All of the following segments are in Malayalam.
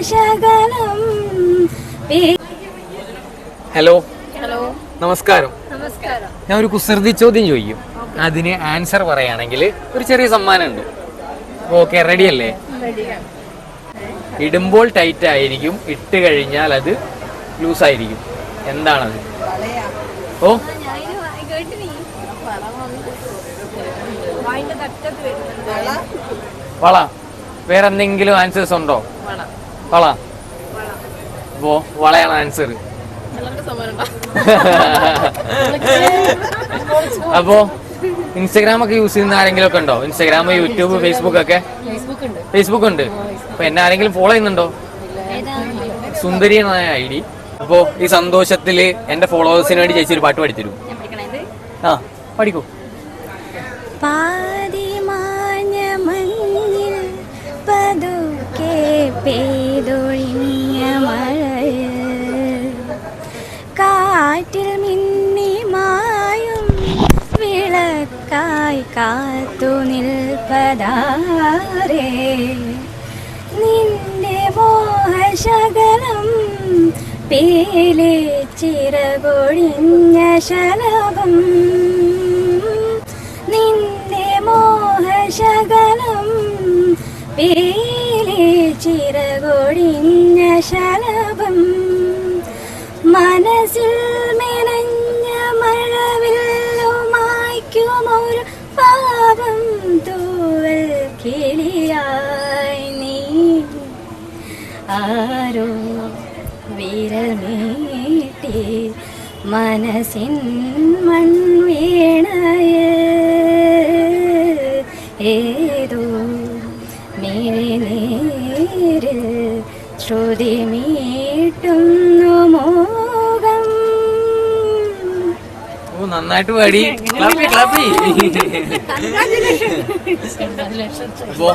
മോഹശകലം. ഹലോ, നമസ്കാരം. ഞാൻ ഒരു കുസൃതി ചോദ്യം ചോദിക്കും, അതിന് ആൻസർ പറയുകയാണെങ്കിൽ ഒരു ചെറിയ സമ്മാനം ഉണ്ട്. ഓക്കെ, റെഡി അല്ലേ? ഇടുമ്പോൾ ടൈറ്റ് ആയിരിക്കും, ഇട്ട് കഴിഞ്ഞാൽ അത് ലൂസ് ആയിരിക്കും. എന്താണത്? ഓ, വള. വേറെന്തെങ്കിലും ആൻസേഴ്സ് ഉണ്ടോ? വള. അപ്പോ വളയാണ് ആൻസർ. അപ്പോ ഇൻസ്റ്റാഗ്രാം ഒക്കെ യൂസ് ചെയ്യുന്ന ആരെങ്കിലും ഒക്കെ ഉണ്ടോ? ഇൻസ്റ്റാഗ്രാം, യൂട്യൂബ്, ഫേസ്ബുക്ക് ഒക്കെ? ഫേസ്ബുക്ക് ഉണ്ട്. അപ്പൊ എന്നെ ആരെങ്കിലും ഫോളോ ചെയ്യുന്നുണ്ടോ? സുന്ദരിയായ ഐ ഡി. അപ്പോ ഈ സന്തോഷത്തില് എന്റെ ഫോളോവേഴ്സിന് വേണ്ടി ചേച്ചി ഒരു പാട്ട് പഠിത്തരൂ. ആ, പഠിക്കൂ. പാതിമാഞ്ഞ മഞ്ഞിൽ പതുക്കെ പെയ്തൊഴിഞ്ഞ മഴയിൽ കാറ്റിൽ മിന്നി മായും വിളക്കായി കാത്തു നിൽപ്പതാരേ നിന്റെ മോഹശകലം പേലെ ചിറകൊഴിഞ്ഞ ശലഭം. നിന്റെ മോഹശകലം പേലെ ചിറകൊഴിഞ്ഞ ശലഭം. മനസ്സിൽ മെനഞ്ഞ മഴവില്ലുമായ്ക്കുമൊരു പാപം തൂവൽ കിളിയായി നീ ആരോ വിരൽ മീട്ടി മനസ്സിൻ മൺവീണയിൽ ഏതോ മിഴിനീരിൽ ശ്രുതി മീട്ടുന്നു മോഹം. ഓ, നന്നായിട്ട് പാടി. അപ്പോ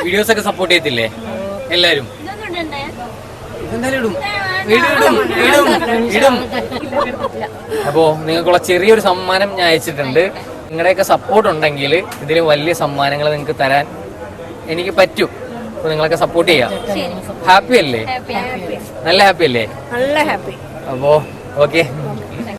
വീഡിയോസ് ഒക്കെ സപ്പോർട്ട് ചെയ്യത്തില്ലേ എല്ലാരും? അപ്പോ നിങ്ങൾക്കുള്ള ചെറിയൊരു സമ്മാനം ഞാൻ അയച്ചിട്ടുണ്ട്. നിങ്ങളുടെയൊക്കെ സപ്പോർട്ട് ഉണ്ടെങ്കിൽ ഇതിൽ വലിയ സമ്മാനങ്ങൾ നിങ്ങൾക്ക് തരാൻ എനിക്ക് പറ്റും. അപ്പൊ നിങ്ങളൊക്കെ സപ്പോർട്ട് ചെയ്യാം. ഹാപ്പി അല്ലേ? നല്ല ഹാപ്പി അല്ലേ? നല്ല ഹാപ്പി. അപ്പോ ഓക്കെ,